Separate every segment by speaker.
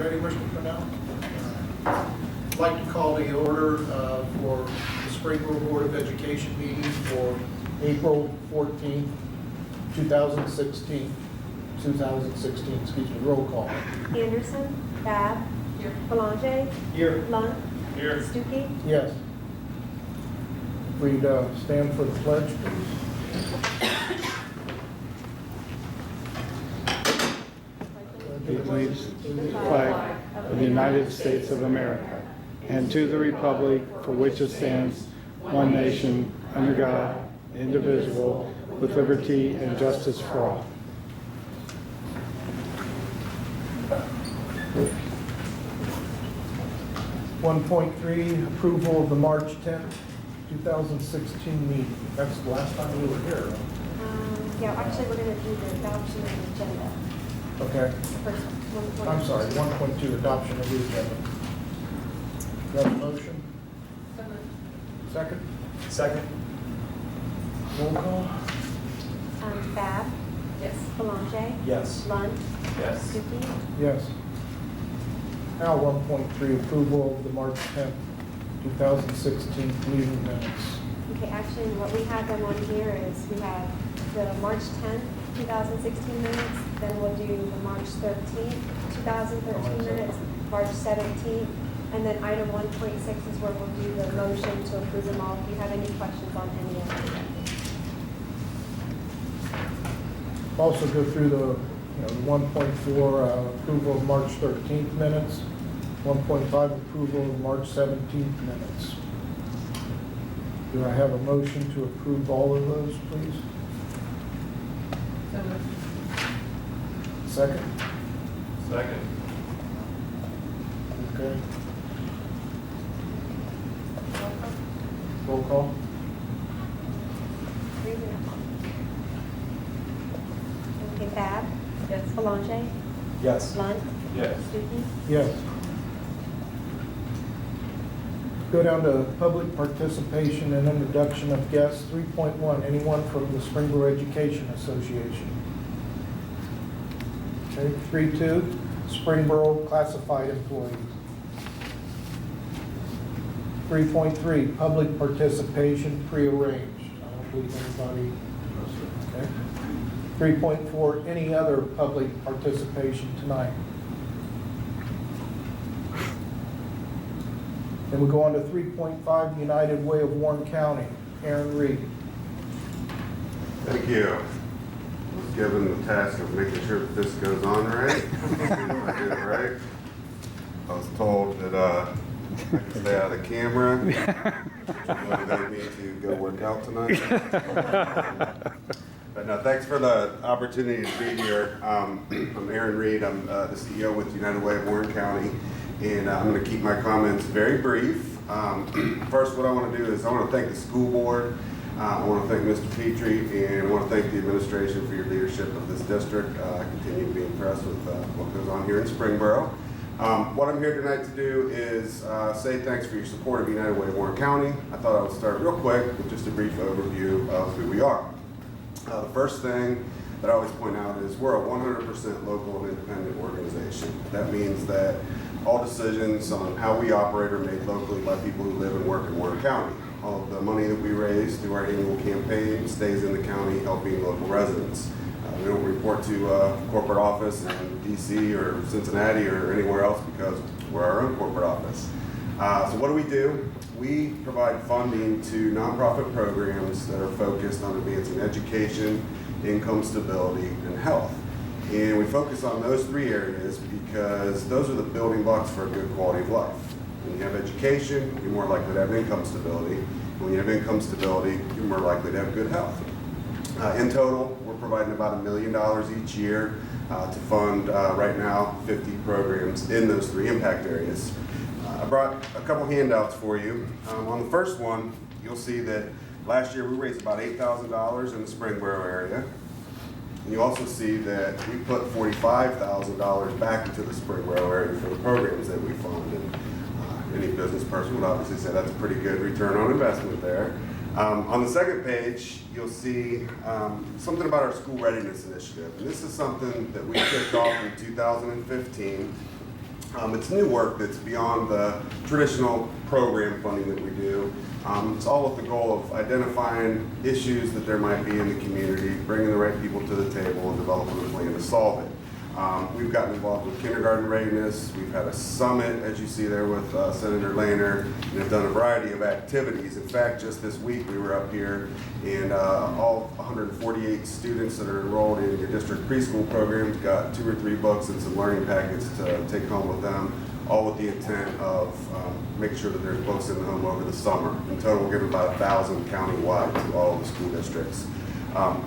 Speaker 1: ready, Mr. Purnell? I'd like to call the order for the Springboro Board of Education meeting for April 14th, 2016. Excuse me, roll call.
Speaker 2: Anderson, Babb. Here. Belanger.
Speaker 1: Here.
Speaker 2: Lunt.
Speaker 3: Here.
Speaker 2: Stuckey.
Speaker 1: Yes. If we'd stand for the pledge, please.
Speaker 4: Allegiance to the flag of the United States of America and to the republic for which it stands, one nation, under God, indivisible, with liberty and justice for all.
Speaker 1: One point three, approval of the March 10th, 2016 meeting. That's the last time we were here, right?
Speaker 2: Yeah, actually, we're going to do the adoption of the agenda.
Speaker 1: Okay.
Speaker 2: The first one.
Speaker 1: I'm sorry, 1.2, adoption of the agenda. Do you have a motion? Second?
Speaker 3: Second.
Speaker 1: Roll call?
Speaker 2: Babb.
Speaker 3: Yes.
Speaker 2: Belanger.
Speaker 3: Yes.
Speaker 2: Lunt.
Speaker 3: Yes.
Speaker 2: Stuckey.
Speaker 1: Yes. Now 1.3, approval of the March 10th, 2016 meeting minutes.
Speaker 2: Okay, actually, what we have them on here is we have the March 10th, 2016 minutes, then we'll do the March 13th, 2013 minutes, March 17th, and then item 1.6 is where we'll do the motion to approve them all. If you have any questions on any of them.
Speaker 1: Also go through the 1.4, approval of March 13th minutes, 1.5, approval of March 17th minutes. Do I have a motion to approve all of those, please? Second?
Speaker 3: Second.
Speaker 1: Okay. Roll call?
Speaker 2: Okay, Babb. Yes. Belanger.
Speaker 3: Yes.
Speaker 2: Lunt.
Speaker 3: Yes.
Speaker 2: Stuckey.
Speaker 1: Yes. Go down to public participation and introduction of guests. 3.1, anyone from the Springboro Education Association. Okay, 3.2, Springboro classified employees. 3.3, public participation prearranged. I don't believe anybody. Okay. 3.4, any other public participation tonight. Then we go on to 3.5, United Way of Warren County. Aaron Reed.
Speaker 5: Thank you. I was given the task of making sure that this goes on right. If I did it right. I was told that I could stay out of the camera. Motivated me to go work out tonight. But no, thanks for the opportunity to be here. I'm Aaron Reed. I'm the CEO with United Way of Warren County. And I'm going to keep my comments very brief. First, what I want to do is I want to thank the school board. I want to thank Mr. Petrie, and I want to thank the administration for your leadership of this district. I continue to be impressed with what goes on here in Springboro. What I'm here tonight to do is say thanks for your support of United Way of Warren County. I thought I would start real quick with just a brief overview of who we are. The first thing that I always point out is we're a 100% local and independent organization. That means that all decisions on how we operate are made locally by people who live and work in Warren County. All of the money that we raise through our annual campaign stays in the county helping local residents. We don't report to corporate office in DC or Cincinnati or anywhere else because we're our own corporate office. So what do? We provide funding to nonprofit programs that are focused on advancing education, income stability, and health. And we focus on those three areas because those are the building blocks for a good quality of life. When you have education, you're more likely to have income stability. When you have income stability, you're more likely to have good health. In total, we're providing about $1 million each year to fund, right now, 50 programs in those three impact areas. I brought a couple handouts for you. On the first one, you'll see that last year we raised about $8,000 in the Springboro area. And you also see that we put $45,000 back into the Springboro area for the programs that we fund. And any business person would obviously say that's a pretty good return on investment there. On the second page, you'll see something about our school readiness initiative. And this is something that we kicked off in 2015. It's new work that's beyond the traditional program funding that we do. It's all with the goal of identifying issues that there might be in the community, bringing the right people to the table, and developing a plan to solve it. We've gotten involved with kindergarten readiness. We've had a summit, as you see there, with Senator Lehner, and have done a variety of activities. In fact, just this week we were up here, and all 148 students that are enrolled in your district preschool programs got 2 or 3 books and some learning packets to take home with them, all with the intent of making sure that there's books in the home over the summer. In total, we're giving about 1,000 countywide to all of the school districts.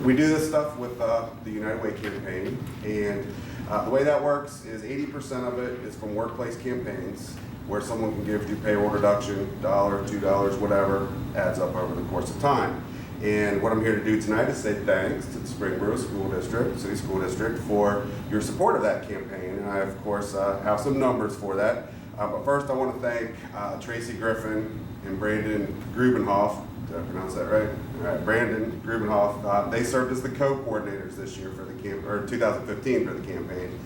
Speaker 5: We do this stuff with the United Way campaign, and the way that works is 80% of it is from workplace campaigns, where someone can give through payroll reduction, $1, $2, whatever, adds up over the course of time. And what I'm here to do tonight is say thanks to the Springboro School District, City School District, for your support of that campaign. And I, of course, have some numbers for that. But first, I want to thank Tracy Griffin and Brandon Grubenhoff. Did I pronounce that right? All right, Brandon Grubenhoff. They served as the co-coordinators this year for the 2015 for the campaign.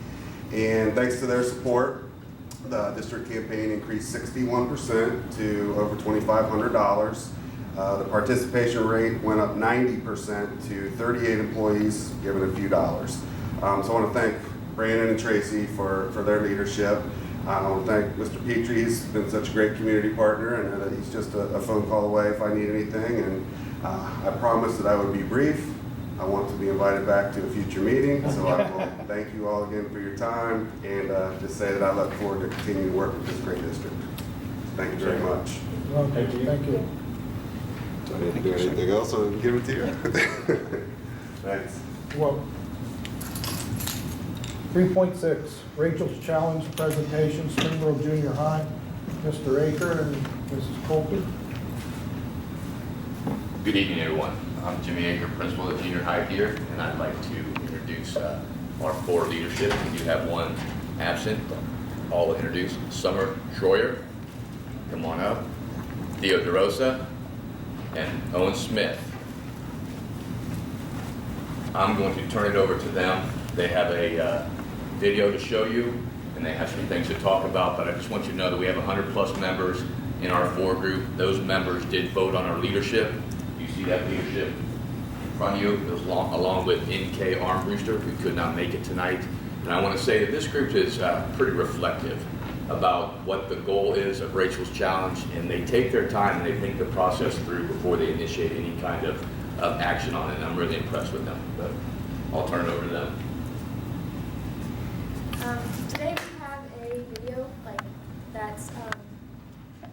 Speaker 5: And thanks to their support, the district campaign increased 61% to over $2,500. The participation rate went up 90% to 38 employees giving a few dollars. So I want to thank Brandon and Tracy for their leadership. I want to thank Mr. Petrie. He's been such a great community partner, and that he's just a phone call away if I need anything. And I promised that I would be brief. I want to be invited back to a future meeting, so I will thank you all again for your time, and just say that I look forward to continuing to work with this great district. Thank you very much.
Speaker 1: Thank you. Thank you.
Speaker 5: So I didn't do anything else, so I didn't give it to you. Thanks.
Speaker 1: Well, 3.6, Rachel's Challenge Presentation, Springboro Junior High. Mr. Aker and Mrs. Colby.
Speaker 6: Good evening, everyone. I'm Jimmy Aker, principal of junior high here, and I'd like to introduce our 4 leadership. We do have one absent. I'll introduce Summer Schroyer. Come on up. Theo DeRosa and Owen Smith. I'm going to turn it over to them. They have a video to show you, and they have some things to talk about, but I just want you to know that we have 100+ members in our 4 group. Those members did vote on our leadership. You see that leadership in front of you. It was along with N.K. Armbruster, who could not make it tonight. And I want to say that this group is pretty reflective about what the goal is of Rachel's Challenge, and they take their time and they think the process through before they initiate any kind of action on it, and I'm really impressed with them. But I'll turn it over to them.
Speaker 7: Today we have a video that's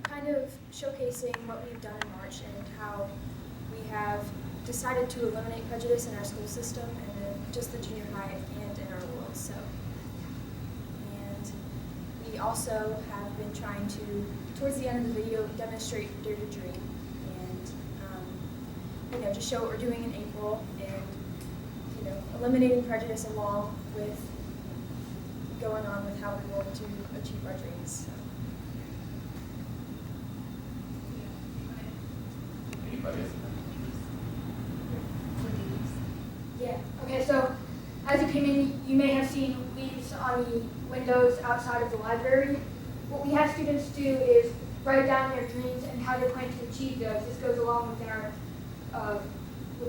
Speaker 7: kind of showcasing what we've done in March and how we have decided to eliminate prejudice in our school system and in just the junior high and in our world. So, and we also have been trying to, towards the end of the video, demonstrate Dare to Dream and just show what we're doing in April and eliminating prejudice along with going on with how we want to achieve our dreams. So.
Speaker 6: Anybody?
Speaker 8: Yeah, okay, so as you came in, you may have seen leaves on the windows outside of the library. What we have students do is write down their dreams and how they plan to achieve those. This goes along with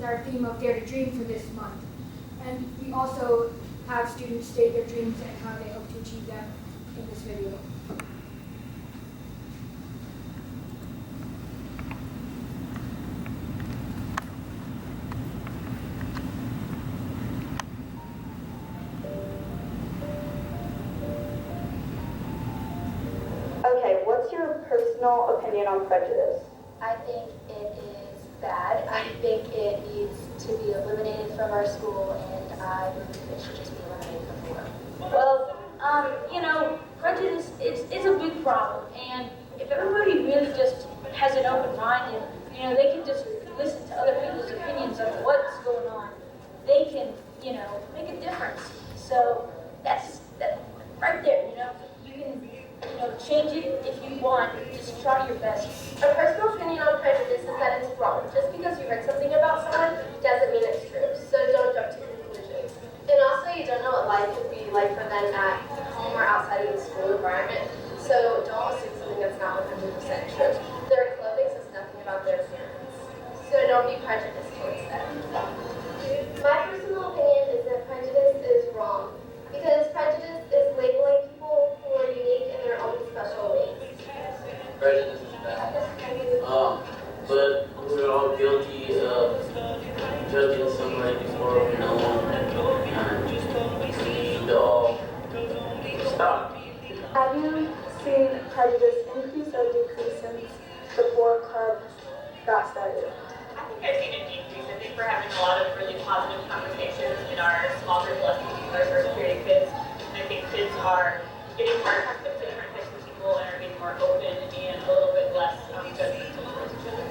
Speaker 8: our theme of Dare to Dream for this month. And we also have students state their dreams and how they hope to achieve them in this video.
Speaker 9: Okay, what's your personal opinion on prejudice?
Speaker 7: I think it is bad. I think it needs to be eliminated from our school, and I believe it should just be eliminated from the world.
Speaker 9: Well, prejudice is a big problem, and if everybody really just has an open mind and, they can just listen to other people's opinions of what's going on, they can, make a difference. So that's right there, you can, change it if you want, just try your best.
Speaker 7: A personal opinion on prejudice is that it's wrong. Just because you heard something about someone doesn't mean it's true, so don't jump to conclusions.
Speaker 9: And also, you don't know what life would be like for them at home or
Speaker 10: are outside of the school environment, so don't assume something that's not 100% true. Their clothing says nothing about their appearance, so don't be prejudiced towards them. My personal opinion is that prejudice is wrong, because prejudice is labeling people who are unique in their own special ways.
Speaker 11: Prejudice is bad. But we're all guilty of judging somebody before we know them, and we need to all stop.
Speaker 10: Have you seen prejudice increase or decrease since the 4 club got started?
Speaker 12: I think I've seen a decrease. I think we're having a lot of really positive conversations in our small group lessons with our first period kids. And I think kids are getting more accustomed to different types of people and are being more open and a little bit less judgmental towards each other.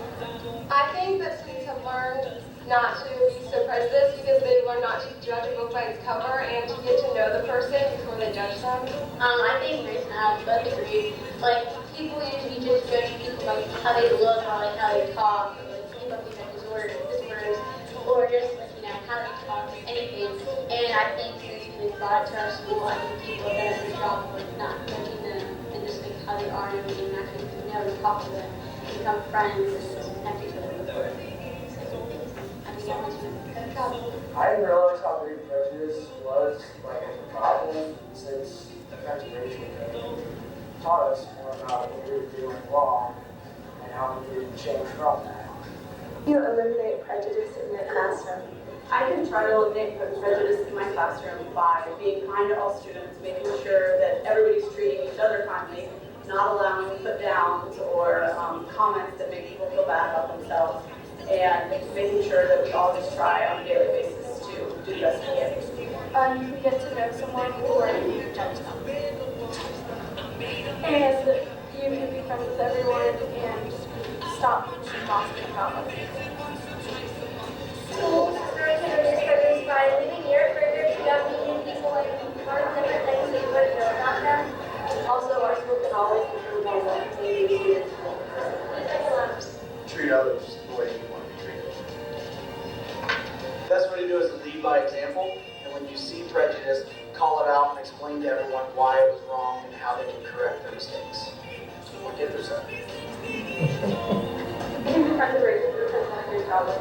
Speaker 10: I think that students have learned not to be so prejudiced because they've learned not to judge a book by its cover and to get to know the person before they judge them.
Speaker 9: I think Grace and I both agree. Like, people usually just judge people by how they look or like how they talk, or like keep up with their disorders, or just like, you know, how they talk, anything. And I think since we brought it to our school, I think people have done a good job of like not judging them and just like how they are and everything, and actually know and talk to them, and become friends and connect each other with work.
Speaker 13: I didn't realize how big prejudice was like a problem since Friends of Rachel taught us more about what we were doing wrong and how we could change from that.
Speaker 10: You eliminate prejudice in the classroom.
Speaker 14: I can try to eliminate prejudice in my classroom by being kind to all students, making sure that everybody's treating each other kindly, not allowing put downs or comments that make people feel bad about themselves, and making sure that we all just try on a daily basis to do the best we can.
Speaker 10: You can get to know someone before you judge them. And you can be friends with everyone and stop gossiping about other people. Schools encourage prejudice by leaving your further to young meeting people like learn different things that you wouldn't know about them.
Speaker 14: Also, our school can always improve on that.
Speaker 13: Treat others the way you want to be treated. The best way to do it is to lead by example, and when you see prejudice, call it out and explain to everyone why it was wrong and how they can correct their mistakes. Or get their stuff.
Speaker 14: I think the Friends of Rachel group has done a great job with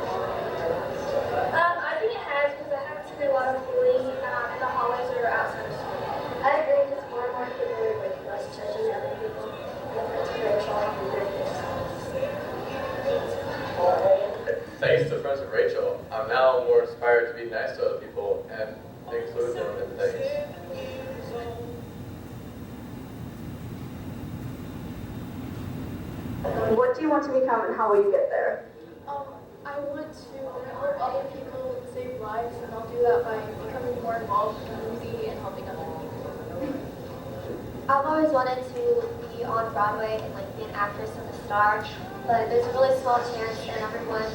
Speaker 10: I think it has because I haven't seen a lot of bullying in the hallways or outside of school. I agree because more and more people are like less judging other people. And Friends of Rachel are very
Speaker 11: Thanks to Friends of Rachel, I'm now more inspired to be nice to other people and include them in things.
Speaker 14: What do you want to become and how will you get there?
Speaker 10: I want to help other people save lives, and I'll do that by becoming more involved in the community and helping other people.
Speaker 2: I've always wanted to be on Broadway and like be an actress and a star, but there's a really small chance, and everyone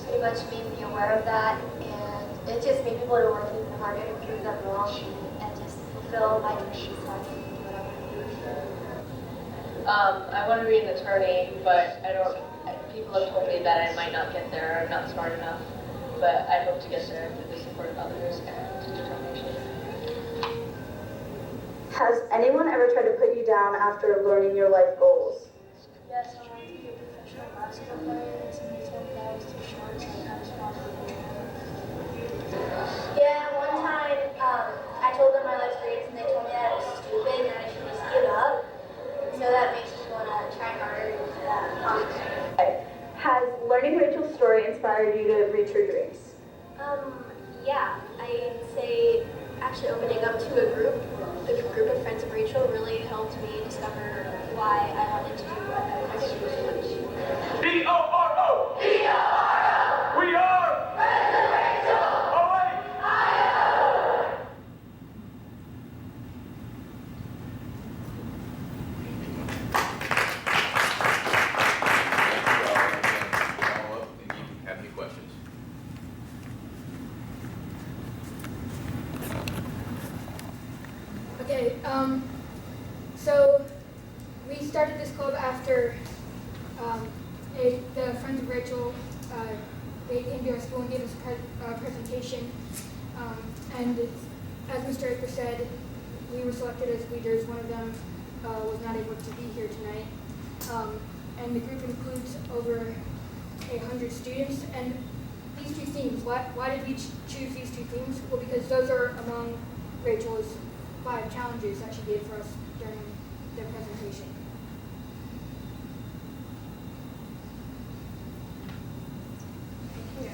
Speaker 2: pretty much made me aware of that, and it just made people to work even harder to prove them wrong and just fulfill my dreams so I can do what I want to do.
Speaker 12: I want to be an attorney, but I don't. People have told me that I might not get there. I'm not smart enough, but I hope to get there with the support of others and determination.
Speaker 14: Has anyone ever tried to put you down after learning your life goals?
Speaker 10: Yes, I want to be a professional basketball player, and somebody told me that I was too short, so I was possible. Yeah, one time I told them my life grades, and they told me that I was stupid and that I should just give up. So that makes me want to try harder and
Speaker 14: Has learning Rachel's story inspired you to reach your dreams?
Speaker 2: Yeah, I'd say actually opening up to a group, the group of Friends of Rachel really helped me discover why I wanted to do what I wanted to do so much.
Speaker 3: B-O-R-O! B-O-R-O! We are Friends of Rachel! Oh, wait!
Speaker 6: Follow up if you have any questions.
Speaker 8: Okay, so we started this club after the Friends of Rachel, they came to our school and gave us a presentation. And as Mr. Aker said, we were selected as leaders. One of them was not able to be here tonight. And the group includes over 100 students. And these two themes, why did we choose these two themes? Well, because those are among Rachel's 5 challenges that she gave for us during the presentation.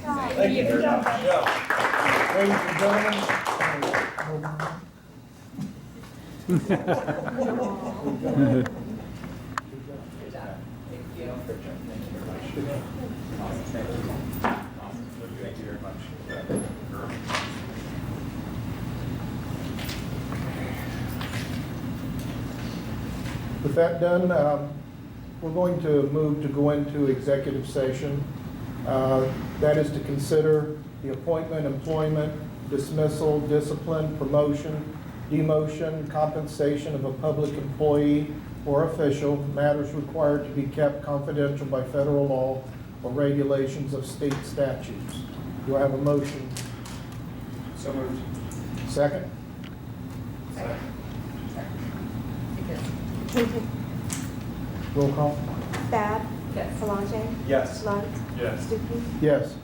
Speaker 1: Thank you very much. Ladies and gentlemen. With that done, we're going to move to go into executive session. That is to consider the appointment, employment, dismissal, discipline, promotion, demotion, compensation of a public employee or official, matters required to be kept confidential by federal law or regulations of state statutes. Do I have a motion?
Speaker 15: So moved.
Speaker 1: Second? Roll call?
Speaker 2: Bab?
Speaker 15: Yes.
Speaker 2: Solange?
Speaker 15: Yes.
Speaker 2: Lunt?
Speaker 15: Yes.
Speaker 2: Stuckey?
Speaker 1: Yes.